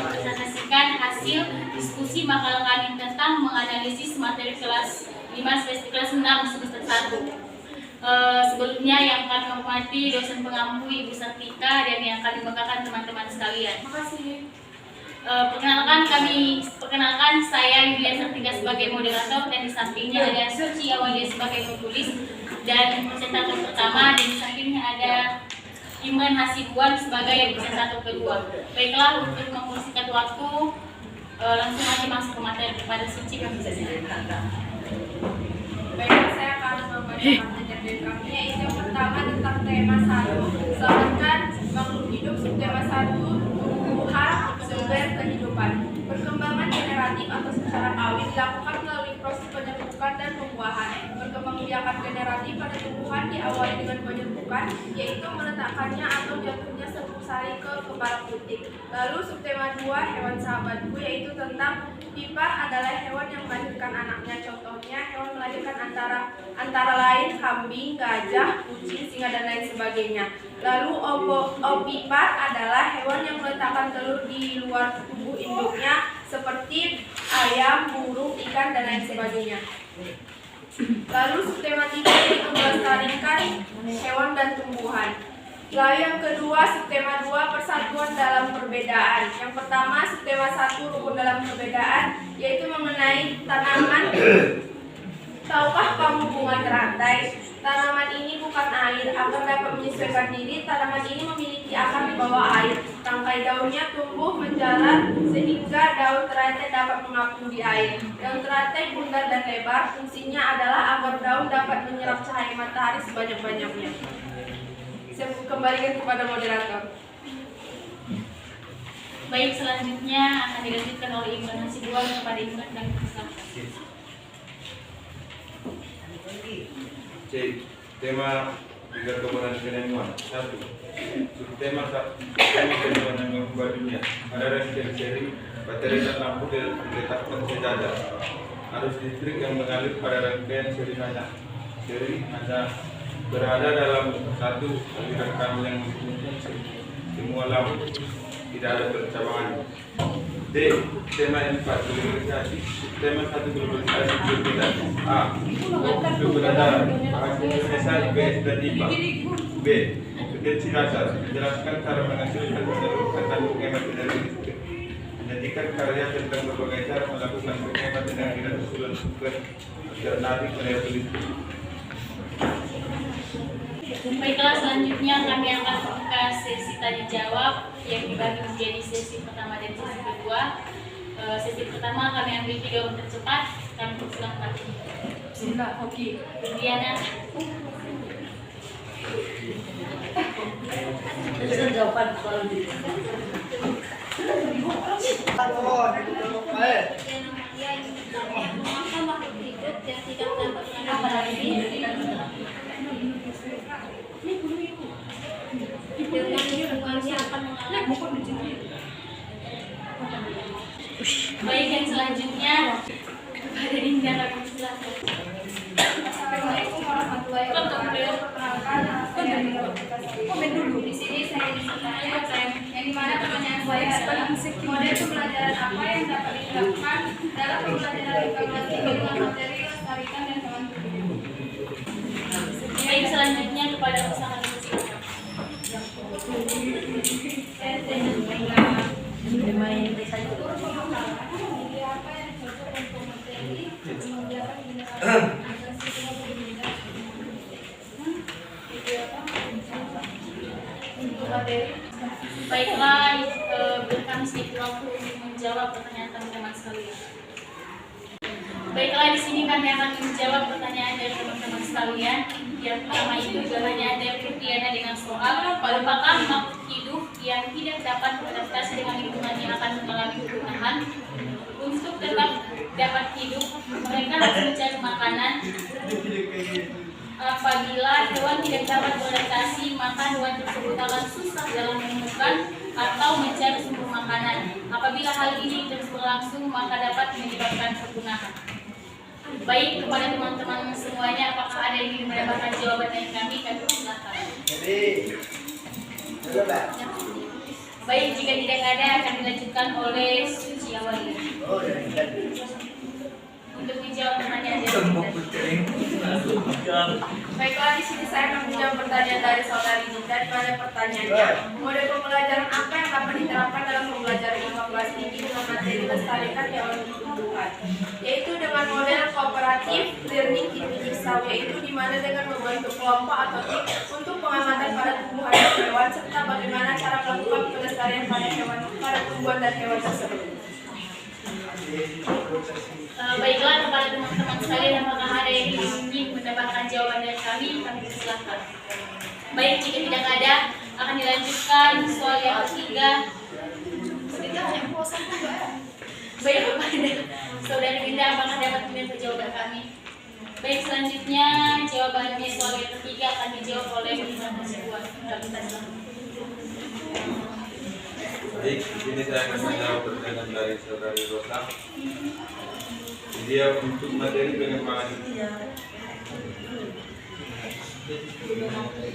mempresentasikan hasil diskusi makalah kami tentang menganalisis materi kelas 5 semester kelas 6 semester 1. Sebelumnya yang kami hormati dosen pengampu Ibu Sartika dan yang kami banggakan teman-teman sekalian. Makasih. Perkenalkan saya Yulia Sartika sebagai moderator dan di sampingnya ada Suci Awalia sebagai penulis dan presentator pertama dan di sampingnya ada Imran Hasibuan sebagai presentator kedua. Baiklah, untuk mempersingkat waktu langsung aja masuk ke materi kepada Suci kami silakan. Baiklah, saya akan membacakan materi kami yaitu yang pertama tentang tema 1, selamatkan makhluk hidup, subtema 1, tumbuhan, sumber kehidupan. Perkembangan generatif atau secara alami dilakukan melalui proses penyerbukan dan pembuahan. Perkembangbiakan generatif pada tumbuhan diawali dengan penyerbukan, yaitu meletakkannya atau jatuhnya serbuk sari ke kepala putik. Lalu subtema 2, hewan sahabatku, yaitu tentang vipar adalah hewan yang melahirkan anaknya. Contohnya hewan melahirkan antara lain kambing, gajah, kucing, singa dan lain sebagainya. Lalu ovipar adalah hewan yang meletakkan telur di luar tubuh induknya seperti ayam, burung, ikan dan lain sebagainya. Lalu subtema 3 yaitu melestarikan hewan dan tumbuhan. Lalu yang kedua subtema 2, persatuan dalam perbedaan. Yang pertama subtema 1, rukun dalam perbedaan, yaitu mengenai tanaman. Tahukah kamu bunga teratai? Tanaman ini bukan air, agar dapat menyesuaikan diri, tanaman ini memiliki akar di bawah air. Tangkai daunnya tumbuh menjalar sehingga daun teratai dapat mengapung di air. Daun teratai bundar dan lebar, fungsinya adalah agar daun dapat menyerap cahaya matahari sebanyak-banyaknya. Saya kembalikan kepada moderator. Baik, selanjutnya akan dilanjutkan oleh Imran Hasibuan kepada Imran dan Krisna. Tema tiga kebenaran keilmuan. 1. Subtema keilmuan yang mengubah dunia. Ada rangkaian seri baterai dan lampu diletakkan sejajar. Arus listrik yang mengalir pada rangkaian seri hanya berada dalam satu aliran kabel yang menghubungkan semua lampu. Tidak ada percabangan. D. Tema 4, globalisasi. Tema 1, globalisasi globalisasi. A. Keberadaan bahasa Indonesia IPS dan IPA. B. Kompetensi dasar. Menjelaskan cara menghasilkan menurunkan dan menghemat energi listrik. Menyajikan karya tentang berbagai cara melakukan penghemat energi dan usulan sumber alternatif energi listrik. Baiklah, selanjutnya kami akan membuka sesi tanya jawab yang dibagi menjadi sesi pertama dan sesi kedua. Sesi pertama kami ambil 3 orang tercepat. Kami persilahkan. Bismillah, oke. Diana. Jawaban soal ini. Baik, yang selanjutnya kepada Dinda kami silakan. Assalamualaikum warahmatullahi wabarakatuh. Perkenalkan, saya komen dulu. Di sini saya yang dimana pertanyaan saya adalah model pembelajaran apa yang dapat diterapkan dalam pembelajaran informasi dengan materi lestarikan dan hewan tubuh. Baik, selanjutnya kepada usaha silakan. Baiklah, berikan sedikit waktu untuk menjawab pertanyaan teman-teman sekalian. Baiklah, di sini kami akan menjawab pertanyaan dari teman-teman sekalian. Yang pertama itu jawabannya dari Diana dengan soal, apakah makhluk hidup yang tidak dapat beradaptasi dengan lingkungan yang akan mengalami kepunahan? Untuk tetap dapat hidup, mereka harus mencari makanan. Apabila hewan tidak dapat beradaptasi, maka hewan tersebut akan susah dalam menemukan atau mencari sumber makanan. Apabila hal ini terus berlangsung, maka dapat menyebabkan kepunahan. Baik, kepada teman-teman semuanya, apakah ada yang ingin mendapatkan jawaban dari kami? Kami silakan. Baik, jika tidak ada akan dilanjutkan oleh Suci Awali. Untuk menjawab pertanyaan dari Baiklah, di sini saya akan menjawab pertanyaan dari saudari Dinda, di mana pertanyaannya, model pembelajaran apa yang dapat diterapkan dalam pembelajaran IPA kelas tinggi dengan materi melestarikan hewan tumbuhan? Yaitu dengan model kooperatif learning individual, yaitu di mana dengan membentuk kelompok atau tim untuk pengamatan pada tumbuhan dan hewan serta bagaimana cara melakukan pelestarian pada hewan, pada tumbuhan dan hewan tersebut. Baiklah kepada teman-teman sekalian, apakah ada yang ingin mendapatkan jawaban dari kami persilahkan. Baik, jika tidak ada akan dilanjutkan soal yang ketiga. Baik, kepada saudari Dinda, apakah dapat meminta jawaban kami? Baik, selanjutnya jawabannya soal yang ketiga akan dijawab oleh Iman Hasibuan. Baik, di sini saya akan menjawab pertanyaan dari saudari Rosa. Dia untuk materi pengembangan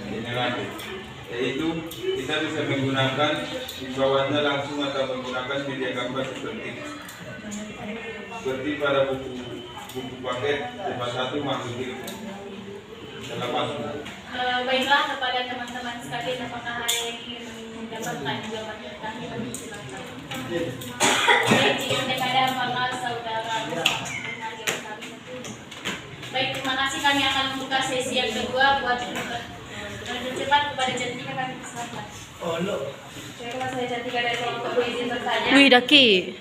generatif, yaitu kita bisa menggunakan himbauannya langsung atau menggunakan media gambar seperti pada buku paket tema 1 makhluk hidup. Baiklah kepada teman-teman sekalian, apakah ada yang ingin mendapatkan jawaban dari kami? Baik, jika tidak ada apakah saudara baik, terima kasih. Kami akan membuka sesi yang kedua buat cepat kepada Cantika, kami persilakan. Baiklah, saya Cantika dari kelompok izin bertanya. Wih, Daki.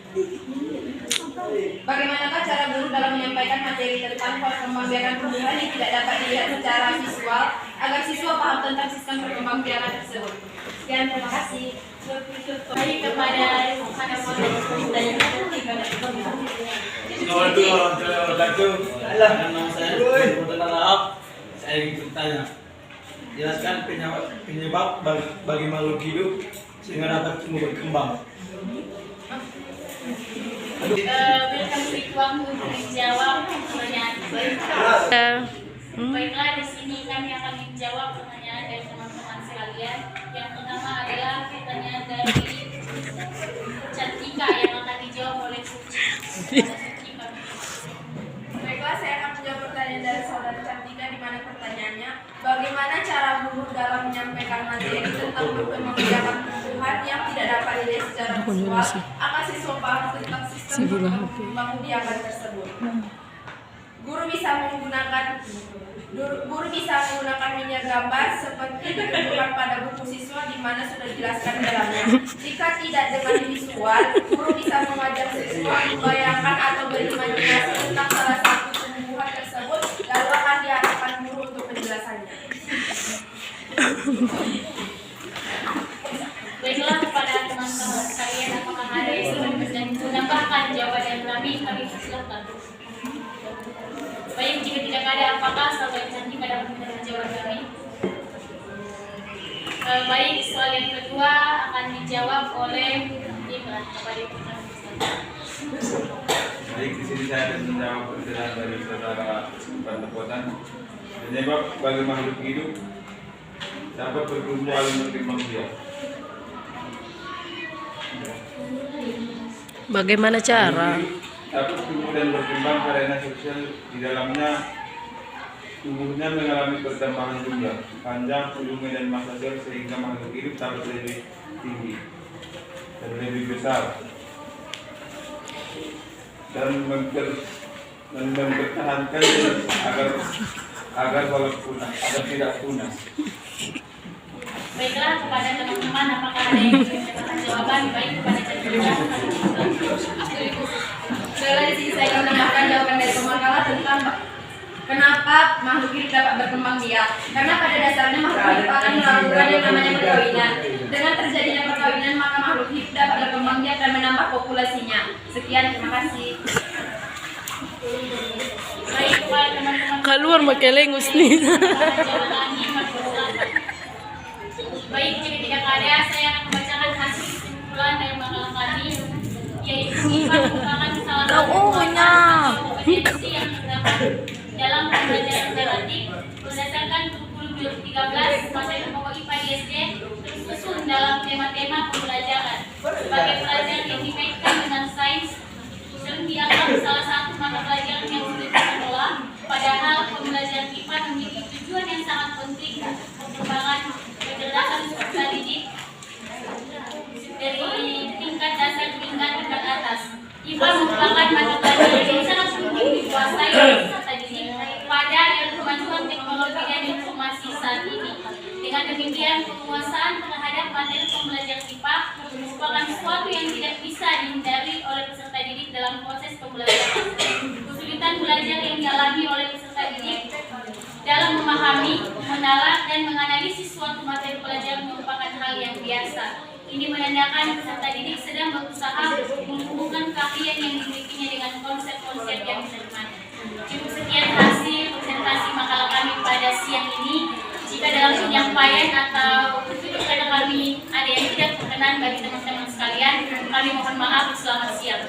Bagaimanakah cara guru dalam menyampaikan materi tentang perkembangbiakan tumbuhan yang tidak dapat dilihat secara visual agar siswa paham tentang sistem perkembangbiakan tersebut? Sekian, terima kasih. Baik, kepada saya ingin bertanya, jelaskan penyebab bagi makhluk hidup sehingga dapat tumbuh berkembang. Berikan sedikit waktu untuk menjawab pertanyaan. Baiklah, di sini kami akan menjawab pertanyaan dari teman-teman sekalian. Yang pertama adalah pertanyaan dari Cantika yang akan dijawab oleh Suci. Baiklah, saya akan menjawab pertanyaan dari saudara Cantika, di mana pertanyaannya, bagaimana cara guru dalam menyampaikan materi tentang perkembangbiakan tumbuhan yang tidak dapat dilihat secara visual agar siswa paham tentang sistem perkembangbiakan tersebut? Guru bisa menggunakan media gambar seperti ditunjukkan pada buku siswa di mana sudah dijelaskan dalamnya. Jika tidak dengan visual, guru bisa mengajar siswa membayangkan atau berimajinasi tentang salah satu tumbuhan tersebut, lalu akan diarahkan guru untuk penjelasannya. Baiklah, kepada teman-teman sekalian, apakah ada yang ingin menambahkan jawaban dari kami persilakan. Baik, jika tidak ada, apakah saudara Cantika dapat menerima jawaban kami? Baik, soal yang kedua akan dijawab oleh Imran. Kepada Imran. Baik, di sini saya akan menjawab pertanyaan dari saudara Pantepotan. Penyebab bagi makhluk hidup dapat bertumbuh atau berkembang biak. Bagaimana cara? Dapat tumbuh dan berkembang karena sosial di dalamnya tubuhnya mengalami pertambahan jumlah, panjang, volume dan massa sel sehingga makhluk hidup dapat lebih tinggi dan lebih besar dan mempertahankan agar tidak punah. Baiklah, kepada teman-teman, apakah ada yang ingin mendapatkan jawaban? Baik, kepada Cantika. Setelah di sini saya ingin menambahkan jawaban dari pemakalah tentang kenapa makhluk hidup dapat berkembang biak. Karena pada dasarnya makhluk hidup akan melakukan yang namanya perkawinan. Dengan terjadinya perkawinan, maka makhluk hidup dapat berkembang biak dan menambah populasinya. Sekian, terima kasih. Baik, kepada teman-teman. Keluar pakai lengus nih. Baik, jika tidak ada, saya akan membacakan hasil kesimpulan dari makalah kami, yaitu IPA merupakan salah satu kompetensi yang terdapat dalam pembelajaran relatif berdasarkan kurikulum 2013 materi pokok IPA di SD tersusun dalam tema-tema pembelajaran sebagai pelajaran yang dikaitkan dengan sains sering dianggap salah satu mata pelajaran yang sulit dikelola, padahal pembelajaran IPA memiliki tujuan yang sangat penting untuk perkembangan kecerdasan peserta didik dari tingkat dasar hingga tingkat atas. IPA merupakan mata pelajaran yang sangat penting dikuasai oleh peserta didik pada era kemajuan teknologi dan informasi saat ini. Dengan demikian, penguasaan terhadap materi pembelajaran IPA merupakan sesuatu yang tidak bisa dihindari oleh peserta didik dalam proses pembelajaran. Kesulitan belajar yang dialami oleh peserta didik dalam memahami, menalar, dan menganalisis suatu materi pelajaran merupakan hal yang biasa. Ini menandakan peserta didik sedang berusaha menghubungkan keahlian yang dimilikinya dengan konsep-konsep yang cermat. Cukup sekian hasil presentasi makalah kami pada siang ini. Jika dalam penyampaian atau tutur kata kami ada yang tidak berkenan bagi teman-teman sekalian, kami mohon maaf. Selamat siang.